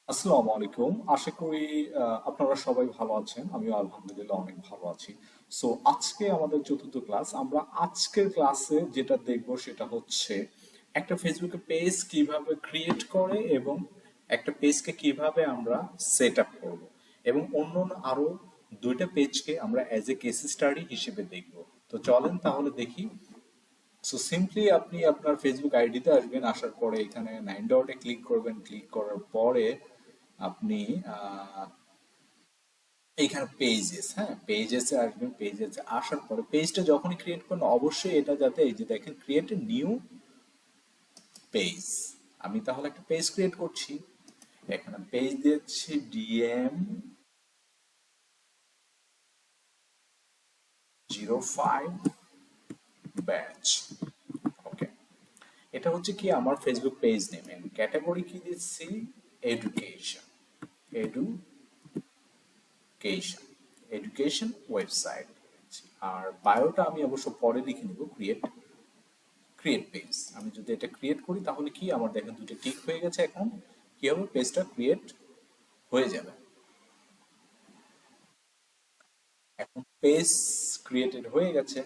আসসালামু আলাইকুম। আশা করি আপনারা সবাই ভালো আছেন। আমিও আলহামদুলিল্লাহ অনেক ভালো আছি। সো আজকে আমাদের চতুর্থ ক্লাস। আমরা আজকের ক্লাসে যেটা দেখব সেটা হচ্ছে একটা ফেসবুকে পেজ কিভাবে ক্রিয়েট করে এবং একটা পেজকে কিভাবে আমরা সেট আপ করব এবং অন্য অন্য আরো দুইটা পেজকে আমরা অ্যাজ এ কেস স্টাডি হিসেবে দেখব। তো চলেন তাহলে দেখি। সো সিম্পলি আপনি আপনার ফেসবুক আইডিতে আসবেন, আসার পরে এখানে নাইন ডটে ক্লিক করবেন। ক্লিক করার পরে আপনি আহ, এইখানে পেজেস, হ্যাঁ পেজেসে আসবেন। পেজেসে আসার পরে পেজটা যখনই ক্রিয়েট করবেন অবশ্যই এটা যাতে এই যে দেখেন ক্রিয়েট এ নিউ পেজ। আমি তাহলে একটা পেজ ক্রিয়েট করছি। এখানে পেজ দিচ্ছি ডিএম 05 ব্যাচ। ওকে, এটা হচ্ছে কি আমার ফেসবুক পেজ নেম। ক্যাটাগরি কি দিচ্ছি? এডুকেশন। Education education website. আর বায়োটা আমি অবশ্য পরে লিখে নিব। Create create page. আমি যদি এটা ক্রিয়েট করি তাহলে কি আমার দেখেন দুটো টিক হয়ে গেছে। এখন কি হবে? পেজটা ক্রিয়েট হয়ে যাবে। এখন পেজ ক্রিয়েটেড হয়ে গেছে।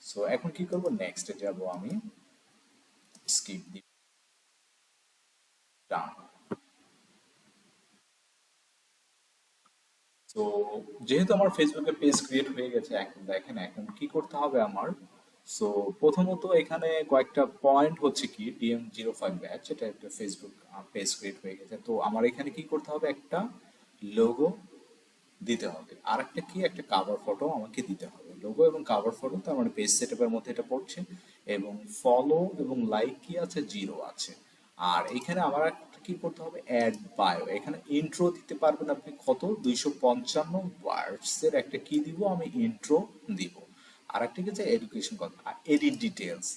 সো এখন কি করব? নেক্সটে যাব আমি। স্কিপ দিব। ডান। তো যেহেতু আমার ফেসবুকে পেজ ক্রিয়েট হয়ে গেছে, এখন দেখেন এখন কি করতে হবে আমার। সো প্রথমত এখানে কয়েকটা পয়েন্ট হচ্ছে কি DM05 ব্যাচ, এটা একটা ফেসবুক পেজ ক্রিয়েট হয়ে গেছে। তো আমার এখানে কি করতে হবে? একটা লোগো দিতে হবে, আর একটা কি একটা কাভার ফটো আমাকে দিতে হবে। লোগো এবং কাভার ফটো তো আমার পেজ সেটআপের মধ্যে এটা পড়ছে। এবং ফলো এবং লাইক কি আছে? জিরো আছে। আর এখানে আমার একটা কি করতে হবে? Add bio. এখানে ইন্ট্রো দিতে পারবেন আপনি কত? 255 ওয়ার্ডস এর একটা কি দিব আমি? ইন্ট্রো দিব। আর একটা কি আছে? এডুকেশন কথা। আর এডিট ডিটেলস।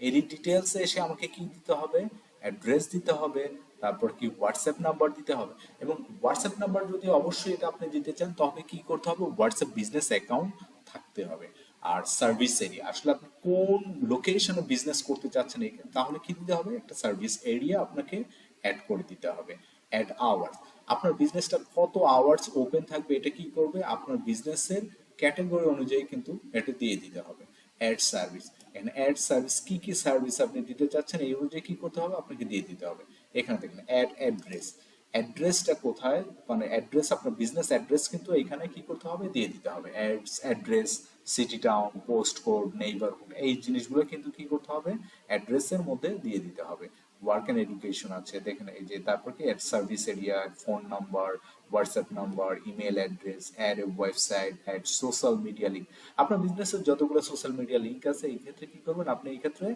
এডিট ডিটেলসে এসে আমাকে কি দিতে হবে? অ্যাড্রেস দিতে হবে। তারপর কি হোয়াটসঅ্যাপ নাম্বার দিতে হবে। এবং হোয়াটসঅ্যাপ নাম্বার যদি অবশ্যই এটা আপনি দিতে চান তবে কি করতে হবে? হোয়াটসঅ্যাপ বিজনেস অ্যাকাউন্ট থাকতে হবে। আর সার্ভিস এরিয়া, আসলে আপনি কোন লোকেশনে বিজনেস করতে চাচ্ছেন তাহলে কি দিতে হবে? একটা সার্ভিস এরিয়া আপনাকে অ্যাড করে দিতে হবে। অ্যাড আওয়ার্স, আপনার বিজনেসটা কত আওয়ার্স ওপেন থাকবে এটা কি করবে? আপনার বিজনেসের ক্যাটাগরি অনুযায়ী কিন্তু এটা দিয়ে দিতে হবে। অ্যাড সার্ভিস, এখানে অ্যাড সার্ভিস কি কি সার্ভিস আপনি দিতে চাচ্ছেন এই অনুযায়ী কি করতে হবে? আপনাকে দিয়ে দিতে হবে। এখানে দেখেন অ্যাড অ্যাড্রেস। অ্যাড্রেসটা কোথায়? মানে অ্যাড্রেস, আপনার বিজনেস অ্যাড্রেস কিন্তু এখানে কি করতে হবে? দিয়ে দিতে হবে। Ads address, city town, post code, neighbourhood, এই জিনিসগুলো কিন্তু কি করতে হবে? অ্যাড্রেসের মধ্যে দিয়ে দিতে হবে। ওয়ার্ক অ্যান্ড এডুকেশন আছে দেখেন এই যে, তারপর কি add service area, phone number, WhatsApp number, email address, add a website, add social media link. আপনার বিজনেসের যতগুলো সোশ্যাল মিডিয়া লিঙ্ক আছে এই ক্ষেত্রে কি করবেন? আপনি এই ক্ষেত্রে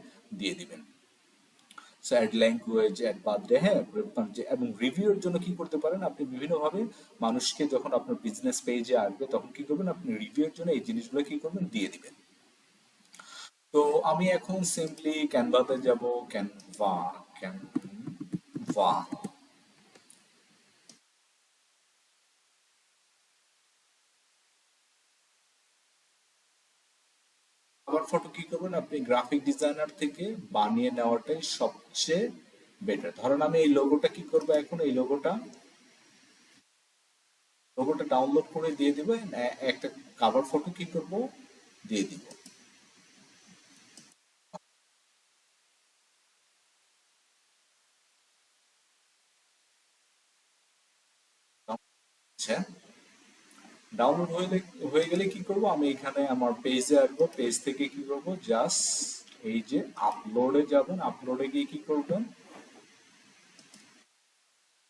দিয়ে দিবেন। So add language, add birthday, হ্যাঁ। এবং রিভিউর জন্য কি করতে পারেন? আপনি বিভিন্নভাবে মানুষকে যখন আপনার বিজনেস পেজে আসবে তখন কি করবেন? আপনি রিভিউর জন্য এই জিনিসগুলো কি করবেন? দিয়ে দিবেন। তো আমি এখন সিম্পলি ক্যানভাতে যাব। Canva, Canva. আবার ফটো কি করবেন? আপনি গ্রাফিক ডিজাইনার থেকে বানিয়ে নেওয়াটাই সবচেয়ে বেটার। ধরেন আমি এই লোগোটা কি করবো? এখন এই লোগোটা লোগোটা ডাউনলোড করে দিয়ে দিব। একটা কাভার ফটো কি করব? দিয়ে দিব। আচ্ছা, ডাউনলোড হয়ে গেলে কি করব? আমি এখানে আমার পেজে আসবো। পেজ থেকে কি করব? জাস্ট এই যে আপলোডে যাবেন। আপলোডে গিয়ে কি করবেন?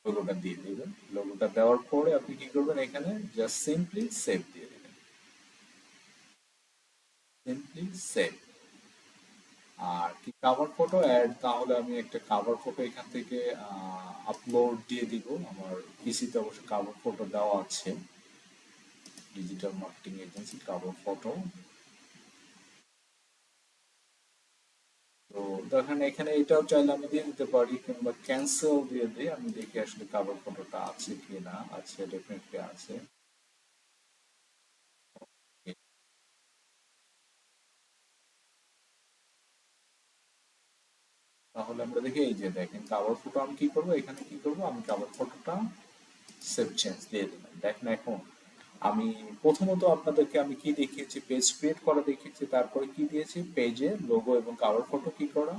লোগোটা দিয়ে দিবেন। লোগোটা দেওয়ার পরে আপনি কি করবেন? এখানে জাস্ট সিম্পলি সেভ দিয়ে দিবেন। Simply save. আর কি কাভার ফটো অ্যাড, তাহলে আমি একটা কাভার ফটো এখান থেকে আপলোড দিয়ে দিব। আমার পিসিতে অবশ্য কাভার ফটো দেওয়া আছে। Digital marketing agency cover photo. তো দেখেন এখানে এটাও চাইলে আমি দিয়ে দিতে পারি, কিংবা ক্যান্সেল দিয়ে দিই। আমি দেখি আসলে কাভার ফটোটা আছে কি না। আছে, ডেফিনেটলি আছে। তাহলে আমরা দেখি এই যে দেখেন কাভার ফটো। আমি কি করব? এখানে কি করব? আমি কাভার ফটোটা সেভ চেঞ্জ দিয়ে দিলাম। দেখেন এখন আমি প্রথমত আপনাদেরকে আমি কি দেখিয়েছি, পেজ ক্রিয়েট করা দেখিয়েছি, তারপরে কি দিয়েছি, পেজে লোগো এবং কাভার ফটো কি করা,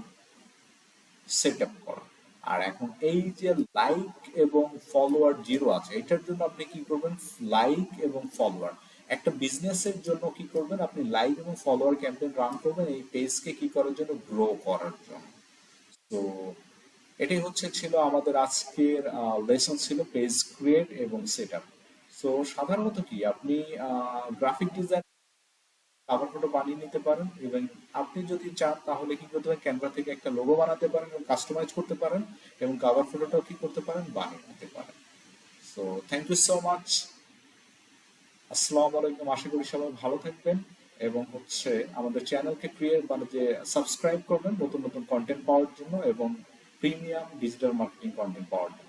সেট আপ করা। আর এখন এই যে লাইক এবং ফলোয়ার জিরো আছে, এটার জন্য আপনি কি করবেন, লাইক এবং ফলোয়ার, একটা বিজনেসের জন্য কি করবেন, আপনি লাইক এবং ফলোয়ার ক্যাম্পেইন রান করবেন এই পেজকে কি করার জন্য, গ্রো করার জন্য। তো এটাই ছিল আমাদের আজকের লেসন, ছিল পেজ ক্রিয়েট এবং সেট আপ। সো সাধারণত কি আপনি গ্রাফিক ডিজাইন কাভার ফটো বানিয়ে নিতে পারেন, এবং আপনি যদি চান তাহলে কি করতে পারেন, ক্যানভা থেকে একটা লোগো বানাতে পারেন এবং কাস্টমাইজ করতে পারেন, এবং কাভার ফটোটাও কি করতে পারেন, বানিয়ে নিতে পারেন। So thank you so much. আসসালামু আলাইকুম, আশা করি সবাই ভালো থাকবেন, এবং আমাদের চ্যানেলকে ক্রিয়েট মানে যে সাবস্ক্রাইব করবেন নতুন নতুন কন্টেন্ট পাওয়ার জন্য, এবং প্রিমিয়াম ডিজিটাল মার্কেটিং কন্টেন্ট পাওয়ার জন্য।